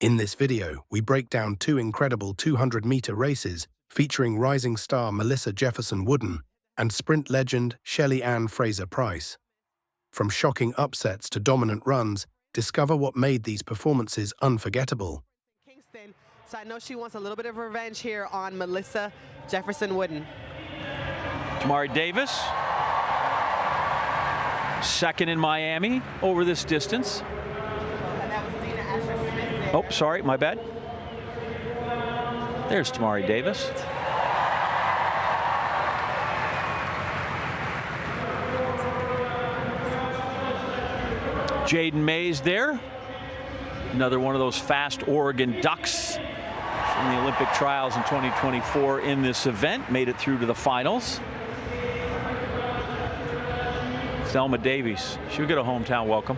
In this video, we break down two incredible 200-meter races featuring rising star Melissa Jefferson-Wooden and sprint legend Shelly-Ann Fraser-Pryce. From shocking upsets to dominant runs, discover what made these performances unforgettable. Kingston, so I know she wants a little bit of revenge here on Melissa Jefferson-Wooden. Tamari Davis, second in Miami over this distance. Oh, sorry, my bad. There's Tamari Davis. Jaden Mays there. Another one of those fast Oregon Ducks from the Olympic trials in 2024 in this event. Made it through to the finals. Thelma Davies. She'll get a hometown welcome.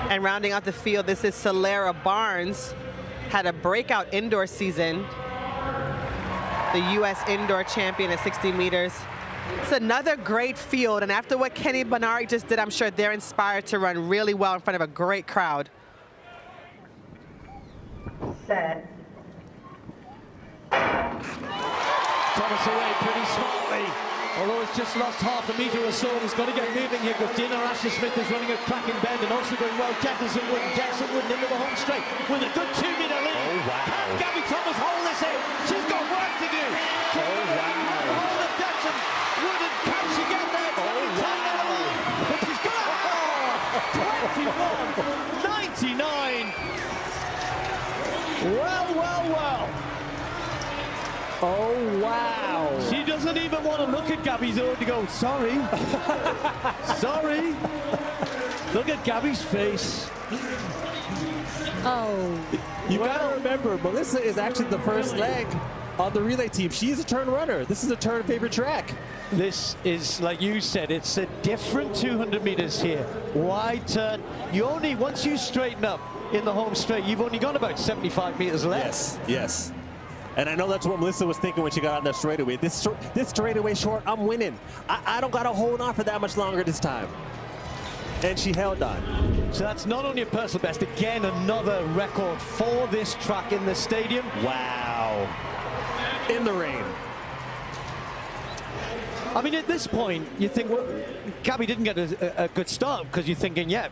And rounding out the field, this is Solera Barnes. Had a breakout indoor season. The U.S. indoor champion at 60 meters. It's another great field, and after what Kenny Benari just did, I'm sure they're inspired to run really well in front of a great crowd. Set. Thomas away pretty smartly. Although it's just lost half a metre or so, he's got to get moving here because Dina Asher-Smith is running a cracking bend and also going well. Jefferson-Wooden into the home straight with a good 2-metre lead. Oh, wow. Can Gabby Thomas hold this in? She's got work to do. Oh, wow. Hold of Jefferson-Wooden. Can she get there? It's Oh, wow. But she's got it. 21.99. Well. Oh, wow. She doesn't even want to look at Gabby's own to go, sorry. Sorry. Look at Gabby's face. Oh. You gotta remember, Melissa is actually the first leg on the relay team. She's a turn runner. This is a turn favorite track. This is, like you said, it's a different 200 meters here. Wide turn. You only, once you straighten up in the home straight, you've only got about 75 meters left. Yes. And I know that's what Melissa was thinking when she got on that straightaway. This straightaway short, I'm winning. I don't got to hold on for that much longer this time. And she held on. So that's not only a personal best, again, another record for this track in the stadium. Wow. In the rain. I mean, at this point, you think, well, Gabby didn't get a good start because you're thinking, yeah,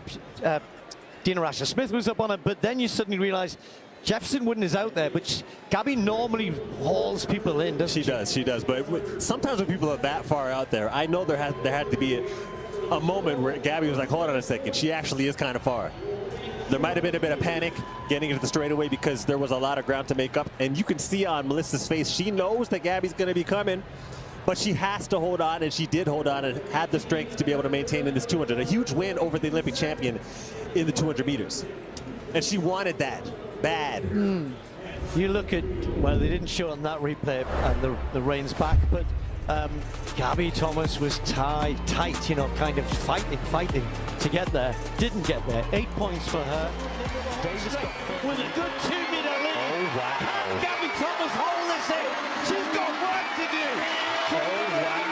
Dina Asher-Smith was up on her, but then you suddenly realize Jefferson-Wooden is out there, but Gabby normally hauls people in, doesn't she? She does. But sometimes when people are that far out there, I know there had to be a moment where Gabby was like, hold on a second, she actually is kind of far. There might have been a bit of panic getting into the straightaway because there was a lot of ground to make up. And you can see on Melissa's face, she knows that Gabby's going to be coming, but she has to hold on, and she did hold on and had the strength to be able to maintain in this 200. A huge win over the Olympic champion in the 200 meters. And she wanted that. Bad. You look at, well, they didn't show on that replay and the rain's back, but Gabby Thomas was tight, you know, kind of fighting to get there. Didn't get there. 8 points for her. With a good 2-metre lead. Oh, wow. Can Gabby Thomas hold this in? She's got work to do. Oh, wow.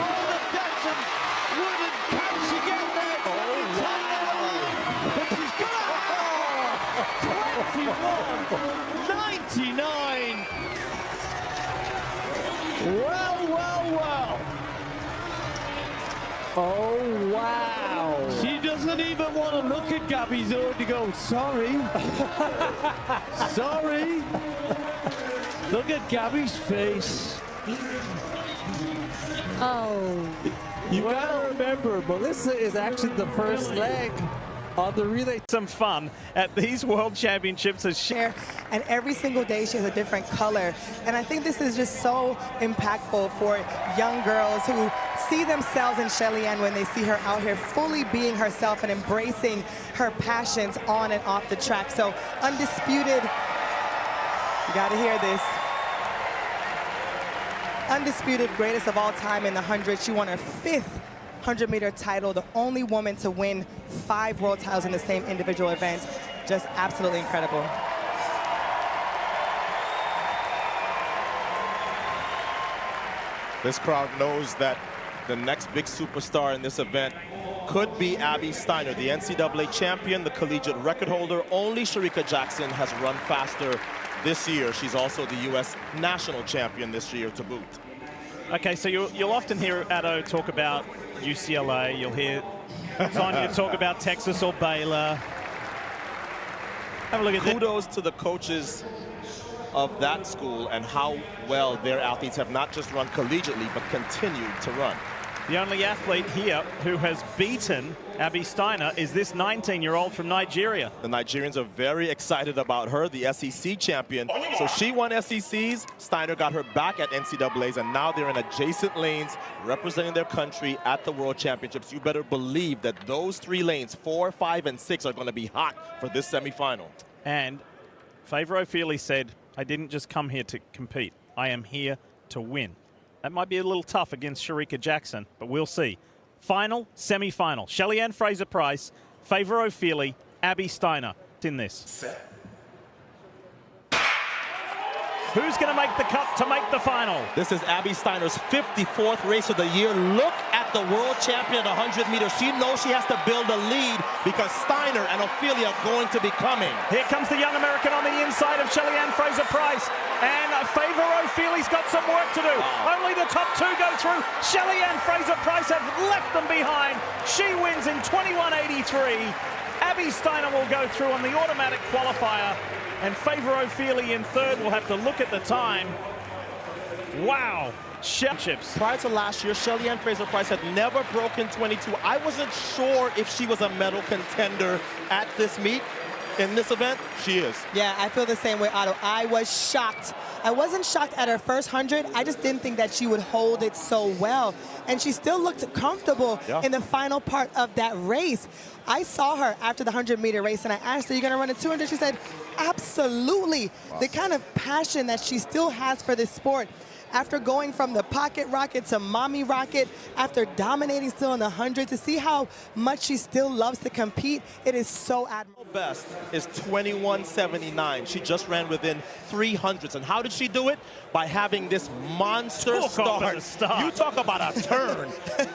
Hold of Jefferson-Wooden. Can she get there? But she's got it. 21.99. Well. Oh, wow. She doesn't even want to look at Gabby's own to go, sorry. Sorry. Look at Gabby's face. Oh. You gotta remember, Melissa is actually the first leg on the relay. Some fun at these World Championships as share, and every single day she has a different color, and I think this is just so impactful for young girls who see themselves in Shelly-Ann when they see her out here fully being herself and embracing her passions on and off the track. So undisputed, you got to hear this, undisputed greatest of all time in the 100. She won her 5th 100-meter title, the only woman to win 5 world titles in the same individual event. Just absolutely incredible. This crowd knows that the next big superstar in this event could be Abby Steiner, the NCAA champion, the collegiate record holder. Only Shericka Jackson has run faster this year. She's also the U.S. national champion this year to boot. Okay, so you'll often hear Addo talk about UCLA. You'll hear Sonia talk about Texas or Baylor. Have a look at Kudos to the coaches of that school and how well their athletes have not just run collegiately, but continued to run. The only athlete here who has beaten Abby Steiner is this 19-year-old from Nigeria. The Nigerians are very excited about her, the SEC champion. So she won SECs, Steiner got her back at NCAAs, and now they're in adjacent lanes representing their country at the World Championships. You better believe that those 3 lanes, 4, 5, and 6, are going to be hot for this semifinal. And Favour O'Feely said, I didn't just come here to compete. I am here to win. That might be a little tough against Shericka Jackson, but we'll see. Final, semi-final. Shelly-Ann Fraser-Pryce, Favour O'Feely, Abby Steiner in this. Who's going to make the cut to make the final? This is Abby Steiner's 54th race of the year. Look at the world champion at 100 meters. She knows she has to build a lead because Steiner and O'Feely are going to be coming. Here comes the young American on the inside of Shelly-Ann Fraser-Pryce. And Favour O'Feely's got some work to do. Only the top 2 go through. Shelly-Ann Fraser-Pryce have left them behind. She wins in 21.83. Abby Steiner will go through on the automatic qualifier. And Favour O'Feely in 3rd. We'll have to look at the time. Wow. Championships. Prior to last year, Shelly-Ann Fraser-Pryce had never broken 22. I wasn't sure if she was a medal contender at this meet. In this event, she is. Yeah, I feel the same way, Otto. I was shocked. I wasn't shocked at her first 100. I just didn't think that she would hold it so well. And she still looked comfortable in the final part of that race. I saw her after the 100-meter race, and I asked her, are you going to run a 200? She said, absolutely. Wow. The kind of passion that she still has for this sport. After going from the pocket rocket to mommy rocket, after dominating still in the 100, to see how much she still loves to compete, it is so admirable. Best is 21.79. She just ran within 300s. And how did she do it? By having this monster start. You talk about a turn.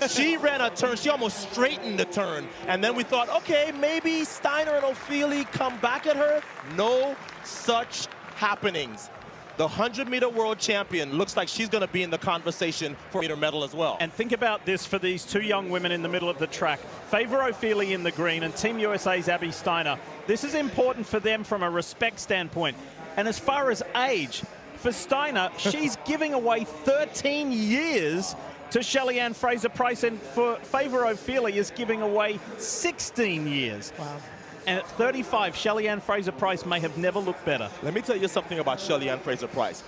She ran a turn. She almost straightened the turn. And then we thought, okay, maybe Steiner and O'Feely come back at her. No such happenings. The 100-meter world champion looks like she's going to be in the conversation for a medal as well. And think about this for these 2 young women in the middle of the track. Favour O'Feely in the green and Team USA's Abby Steiner. This is important for them from a respect standpoint. And as far as age, for Steiner, she's giving away 13 years to Shelly-Ann Fraser-Pryce, and for Favour O'Feely is giving away 16 years. Wow. And at 35, Shelly-Ann Fraser-Pryce may have never looked better. Let me tell you something about Shelly-Ann Fraser-Pryce.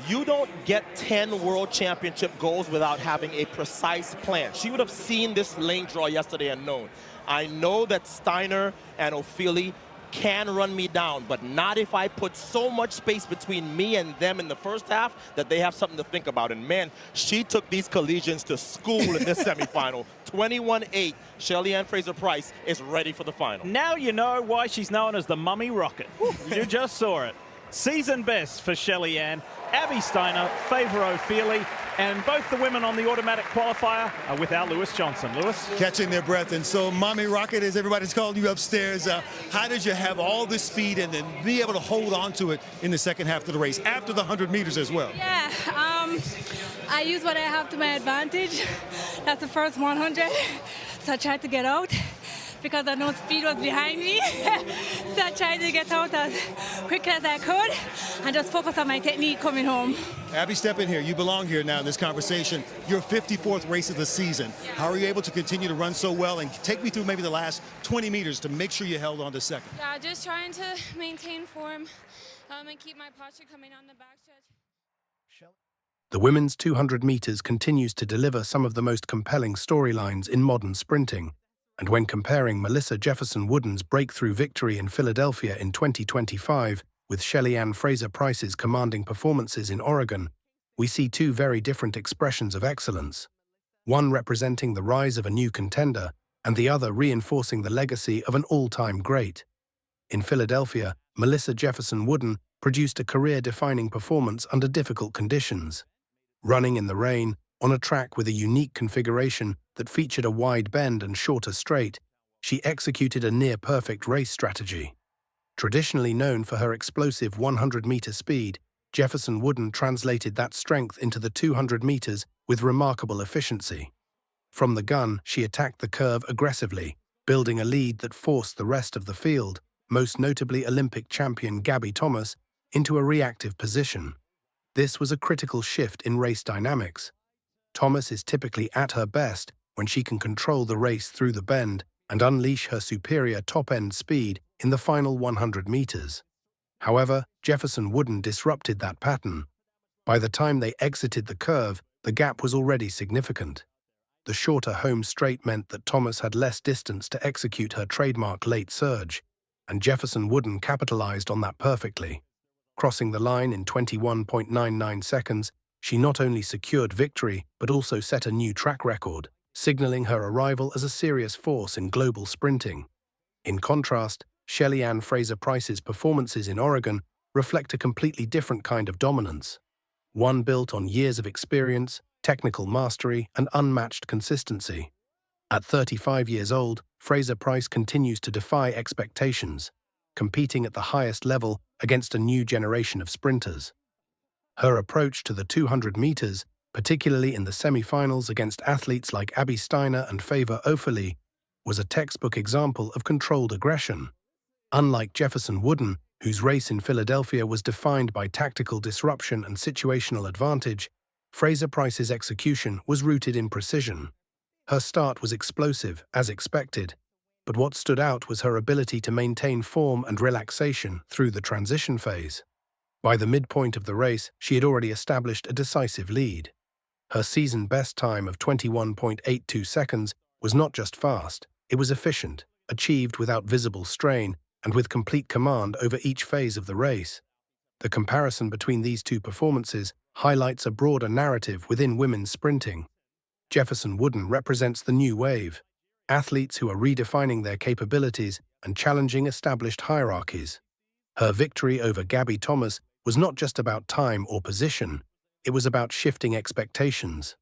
You don't get 10 world championship goals without having a precise plan. She would have seen this lane draw yesterday and known. I know that Steiner and O'Feely can run me down, but not if I put so much space between me and them in the first half that they have something to think about. And man, she took these collegians to school in this semifinal. 21.8, Shelly-Ann Fraser-Pryce is ready for the final. Now you know why she's known as the Mummy Rocket. You just saw it. Season best for Shelly-Ann, Abby Steiner, Favour O'Feely, and both the women on the automatic qualifier are with our Lewis Johnson. Lewis? Catching their breath. And so, Mommy Rocket, as everybody's calling you upstairs, how did you have all this speed and then be able to hold on to it in the second half of the race, after the 100 meters as well? Yeah, I use what I have to my advantage. That's the first 100. So I tried to get out because I know speed was behind me. So I tried to get out as quick as I could and just focus on my technique coming home. Abby, step in here. You belong here now in this conversation. Your 54th race of the season. Yeah. How are you able to continue to run so well? And take me through maybe the last 20 meters to make sure you held on to second. Yeah, just trying to maintain form and keep my posture coming on the backstretch. The women's 200 meters continues to deliver some of the most compelling storylines in modern sprinting. And when comparing Melissa Jefferson-Wooden's breakthrough victory in Philadelphia in 2025 with Shelly-Ann Fraser-Pryce's commanding performances in Oregon, we see 2 very different expressions of excellence, one representing the rise of a new contender and the other reinforcing the legacy of an all-time great. In Philadelphia, Melissa Jefferson-Wooden produced a career-defining performance under difficult conditions. Running in the rain, On a track with a unique configuration that featured a wide bend and shorter straight, she executed a near-perfect race strategy. Traditionally known for her explosive 100-meter speed, Jefferson-Wooden translated that strength into the 200 meters with remarkable efficiency. From the gun, she attacked the curve aggressively, building a lead that forced the rest of the field, most notably Olympic champion Gabby Thomas, into a reactive position. This was a critical shift in race dynamics. Thomas is typically at her best when she can control the race through the bend and unleash her superior top-end speed in the final 100 meters. However, Jefferson-Wooden disrupted that pattern. By the time they exited the curve, the gap was already significant. The shorter home straight meant that Thomas had less distance to execute her trademark late surge, and Jefferson-Wooden capitalized on that perfectly. Crossing the line in 21.99 seconds, she not only secured victory but also set a new track record, signaling her arrival as a serious force in global sprinting. In contrast, Shelly-Ann Fraser-Pryce's performances in Oregon reflect a completely different kind of dominance, one built on years of experience, technical mastery, and unmatched consistency. At 35 years old, Fraser-Pryce continues to defy expectations, competing at the highest level against a new generation of sprinters. Her approach to the 200 meters, particularly in the semi-finals against athletes like Abby Steiner and Favor Ofili, was a textbook example of controlled aggression. Unlike Jefferson-Wooden, whose race in Philadelphia was defined by tactical disruption and situational advantage, Fraser-Pryce's execution was rooted in precision. Her start was explosive, as expected, but what stood out was her ability to maintain form and relaxation through the transition phase. By the midpoint of the race, she had already established a decisive lead. Her season-best time of 21.82 seconds was not just fast, it was efficient, achieved without visible strain, and with complete command over each phase of the race. The comparison between these two performances highlights a broader narrative within women's sprinting. Jefferson-Wooden represents the new wave, athletes who are redefining their capabilities and challenging established hierarchies. Her victory over Gabby Thomas was not just about time or position, it was about shifting expectations.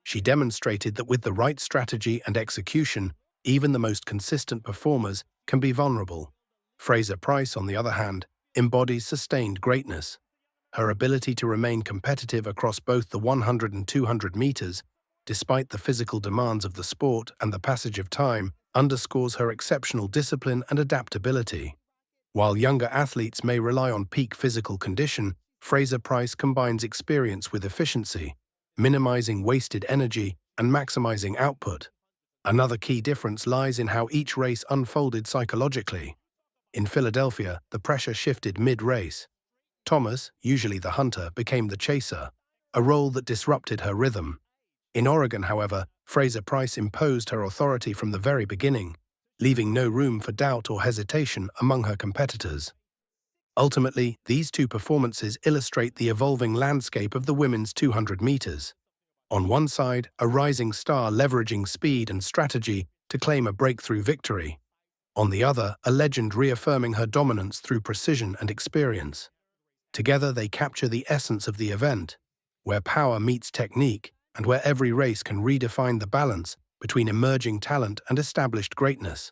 She demonstrated that with the right strategy and execution, even the most consistent performers can be vulnerable. Fraser-Pryce, on the other hand, embodies sustained greatness. Her ability to remain competitive across both the 100 and 200 meters, despite the physical demands of the sport and the passage of time, underscores her exceptional discipline and adaptability. While younger athletes may rely on peak physical condition, Fraser-Pryce combines experience with efficiency, minimizing wasted energy and maximizing output. Another key difference lies in how each race unfolded psychologically. In Philadelphia, the pressure shifted mid-race. Thomas, usually the hunter, became the chaser, a role that disrupted her rhythm. In Oregon, however, Fraser-Pryce imposed her authority from the very beginning, leaving no room for doubt or hesitation among her competitors. Ultimately, these two performances illustrate the evolving landscape of the women's 200 meters. On one side, a rising star leveraging speed and strategy to claim a breakthrough victory. On the other, a legend reaffirming her dominance through precision and experience. Together, they capture the essence of the event, where power meets technique and where every race can redefine the balance between emerging talent and established greatness.